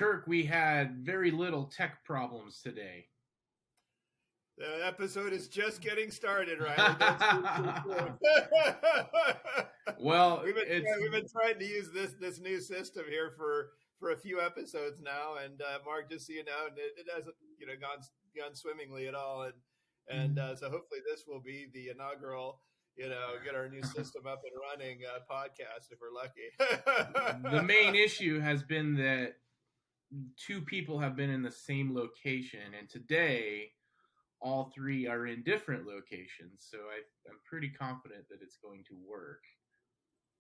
Kirk, we had very little tech problems today. The episode is just getting started, Riley. Well, we've been trying to use this new system here for a few episodes now, and Mark, just so you know, it hasn't gone swimmingly at all, and so hopefully this will be the inaugural get our new system up and running podcast if we're lucky. The main issue has been that two people have been in the same location, and today all three are in different locations, so I'm pretty confident that it's going to work.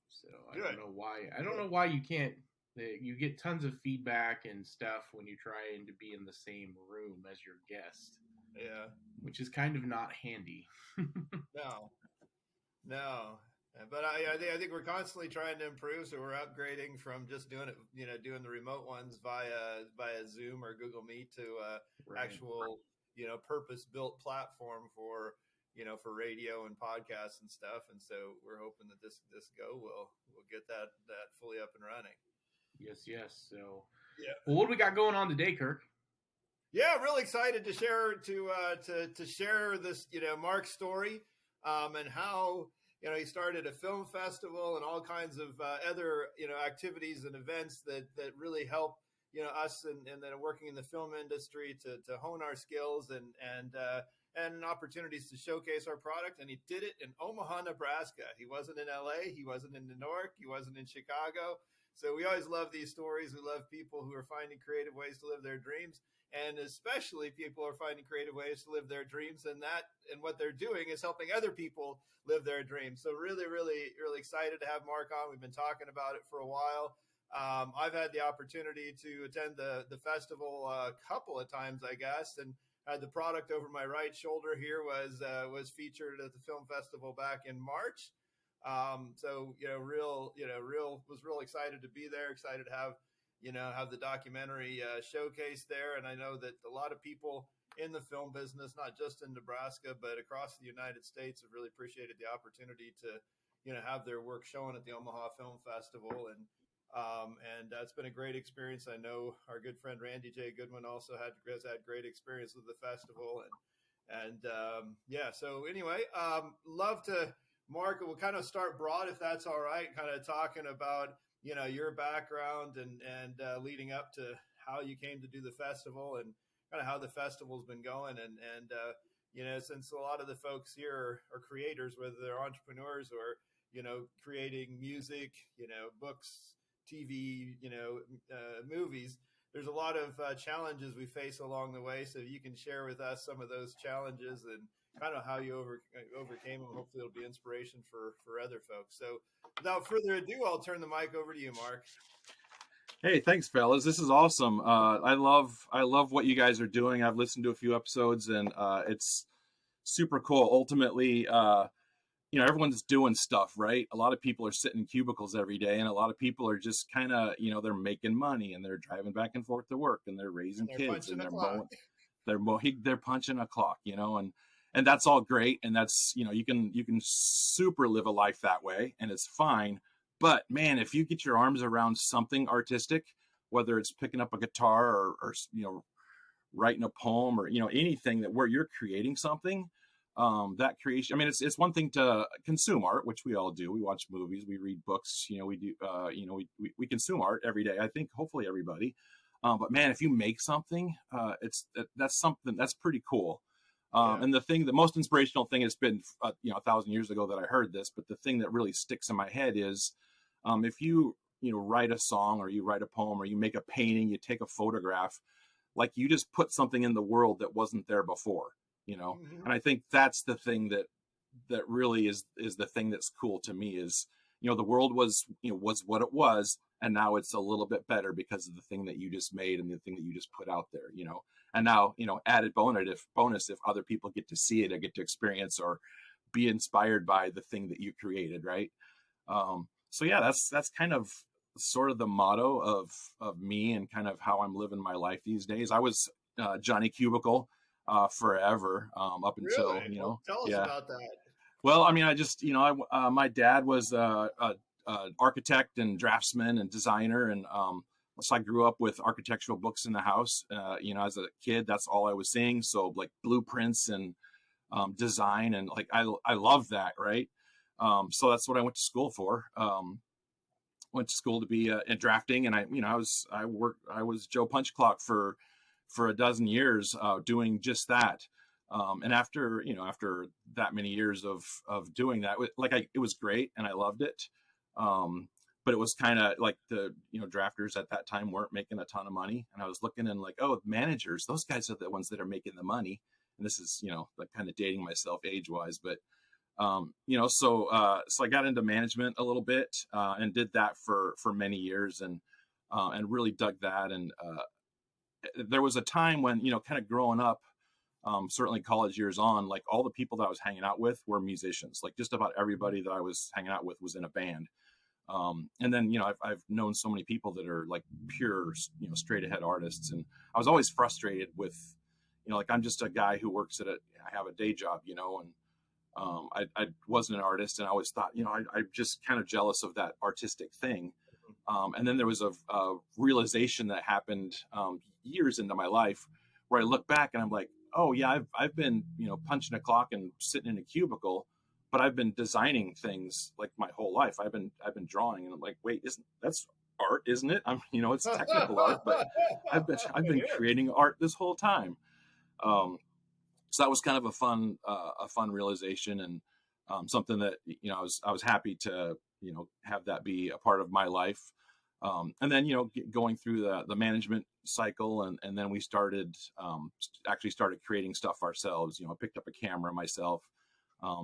So I don't know why you can't. You get tons of feedback and stuff when you try to be in the same room as your guest. Yeah, which is kind of not handy. No. But I think we're constantly trying to improve, so we're upgrading from just doing it, doing the remote ones via Zoom or Google Meet to actual purpose-built platform for radio and podcasts and stuff. And so we're hoping that this will get that fully up and running. Yes. So yeah. Well, what do we got going on today, Kirk? Yeah, really excited to share to share this Marc's story and how he started a film festival and all kinds of other activities and events that really help us and then working in the film industry to hone our skills and opportunities to showcase our product. And he did it in Omaha, Nebraska. He wasn't in LA, he wasn't in New York, he wasn't in Chicago. So we always love these stories. We love people who are finding creative ways to live their dreams, and especially people are finding creative ways to live their dreams, and what they're doing is helping other people live their dreams. So really, really, really excited to have Marc on. We've been talking about it for a while. I've had the opportunity to attend the festival a couple of times, I guess, and had the product over my right shoulder here was featured at the film festival back in March. So was real excited to be there, excited to have the documentary showcase there. And I know that a lot of people in the film business, not just in Nebraska, but across the United States, have really appreciated the opportunity to, have their work shown at the Omaha Film Festival. And it's been a great experience. I know our good friend Randy J. Goodwin also has had great experience with the festival. So anyway, love to, Marc, we'll kind of start broad, if that's all right, kind of talking about, your background and leading up to how you came to do the festival and kind of how the festival's been going. And since a lot of the folks here are creators, whether they're entrepreneurs or, creating music, books, TV, movies, there's a lot of challenges we face along the way. So you can share with us some of those challenges and kind of how you overcame them. Hopefully it'll be inspiration for other folks. So without further ado, I'll turn the mic over to you, Marc. Hey, thanks, fellas. This is awesome. I love what you guys are doing. I've listened to a few episodes, and it's super cool. Ultimately, everyone's doing stuff, right? A lot of people are sitting in cubicles every day, and a lot of people are just kind of, they're making money, and they're driving back and forth to work, and they're raising kids, and they're punching a clock, and that's all great. And that's, you can super live a life that way, and it's fine. But man, if you get your arms around something artistic, whether it's picking up a guitar or writing a poem or, anything where you're creating something, that creation, it's one thing to consume art, which we all do. We watch movies, we read books, we do, we consume art every day. I think hopefully everybody. But man, if you make something, that's something that's pretty cool. And the most inspirational thing, it's been, 1,000 years ago that I heard this, but the thing that really sticks in my head is, if you write a song or you write a poem or you make a painting, you take a photograph, like you just put something in the world that wasn't there before, Mm-hmm. And I think that's the thing that really is the thing that's cool to me is, the world was what it was. And now it's a little bit better because of the thing that you just made and the thing that you just put out there, and now, added bonus if other people get to see it or get to experience or be inspired by the thing that you created. Right. So yeah, that's kind of sort of the motto of me and kind of how I'm living my life these days. I was Johnny Cubicle forever up until, really? Tell us about that. Well, I just, my dad was an architect and draftsman and designer. And So I grew up with architectural books in the house. As a kid, that's all I was seeing. So like blueprints and design, and like I love that, right? So that's what I went to school for. Went to school to be in drafting, and I was Joe Punch Clock for a dozen years, doing just that. And after that many years of doing that, it was great and I loved it. But it was kind of like the drafters at that time weren't making a ton of money, and I was looking and like, oh, managers, those guys are the ones that are making the money. And this is like kind of dating myself age wise, but so I got into management a little bit, and did that for many years, and really dug that. And there was a time when kind of growing up, certainly college years on, like all the people that I was hanging out with were musicians. Like just about everybody that I was hanging out with was in a band. And then I've known so many people that are like pure straight ahead artists, and I was always frustrated with like I'm just a guy who works I have a day job, and I wasn't an artist, and I always thought, I'm just kind of jealous of that artistic thing. And then there was a realization that happened years into my life where I look back and I'm like, oh yeah, I've been punching a clock and sitting in a cubicle, but I've been designing things like my whole life. I've been drawing, and I'm like, wait, that's art, isn't it? It's technical art, but I've been creating art this whole time. So that was kind of a fun realization, and something that I was happy to have that be a part of my life. And then going through the management cycle, and then we started creating stuff ourselves. I picked up a camera myself,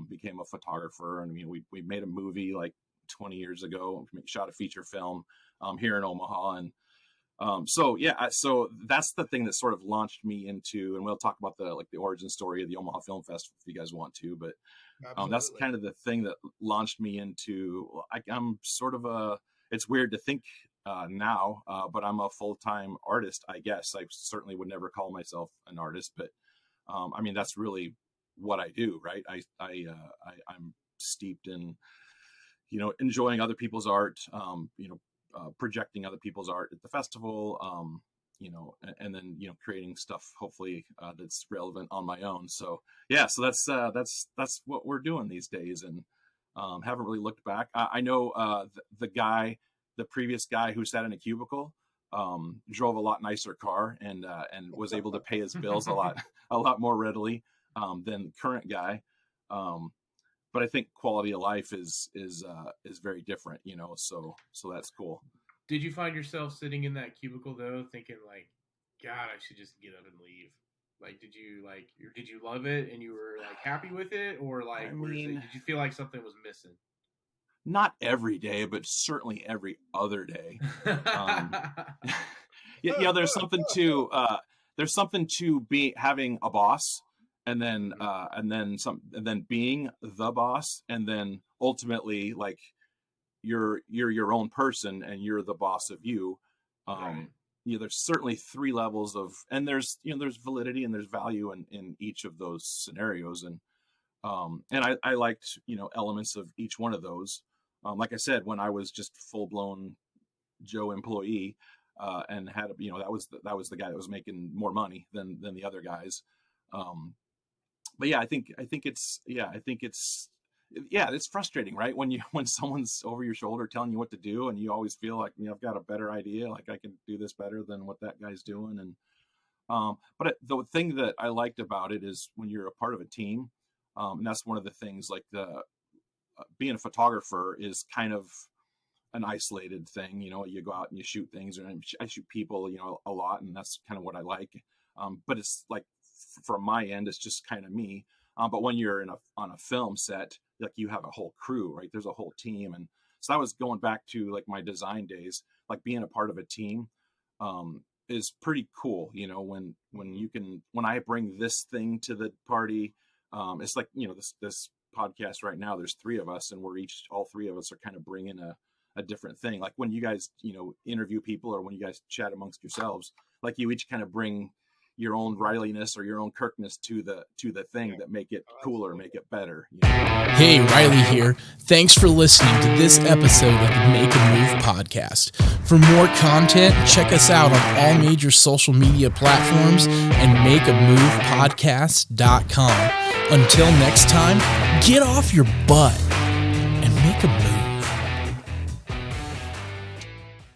became a photographer, and we made a movie like 20 years ago. We shot a feature film here in Omaha, and so that's the thing that sort of launched me into, and we'll talk about the origin story of the Omaha Film Festival if you guys want to, but that's kind of the thing that launched me into, I'm sort of it's weird to think now, but I'm a full-time artist, I guess. I certainly would never call myself an artist, but that's really what I do, right? I'm steeped in enjoying other people's art, projecting other people's art at the festival, and then creating stuff hopefully that's relevant on my own. So so that's what we're doing these days, and haven't really looked back. I know the previous guy who sat in a cubicle drove a lot nicer car, and was able to pay his bills a lot more readily than the current guy. But I think quality of life is very different, so that's cool. Did you find yourself sitting in that cubicle though, thinking like, God, I should just get up and leave? Like, did you love it and you were like happy with it, or like, did you feel like something was missing? Not every day, but certainly every other day. There's something to be having a boss, and then being the boss, and then ultimately like you're your own person and you're the boss of you. Right. There's certainly three levels of, and there's validity and there's value in each of those scenarios, and I liked elements of each one of those. Like I said, when I was just full blown Joe employee, and had that was the guy that was making more money than the other guys. But I think it's frustrating, right? When someone's over your shoulder telling you what to do, and you always feel like, I've got a better idea, like I can do this better than what that guy's doing. And but the thing that I liked about it is when you're a part of a team, and that's one of the things, like being a photographer is kind of an isolated thing. You go out and you shoot things, and I shoot people, a lot, and that's kind of what I like. But it's like, from my end, it's just kind of me. But when you're on a film set, like you have a whole crew, right? There's a whole team. And so I was going back to like my design days, like being a part of a team is pretty cool. When I bring this thing to the party, it's like, this podcast right now, there's three of us, and all three of us are kind of bringing a different thing. Like when you guys, interview people, or when you guys chat amongst yourselves, like you each kind of bring, your own Rileyness or your own Kirkness to the thing that make it cooler, make it better. Hey, Riley here. Thanks for listening to this episode of the Make a Move podcast. For more content, check us out on all major social media platforms and makeamovepodcast.com. Until next time, get off your butt.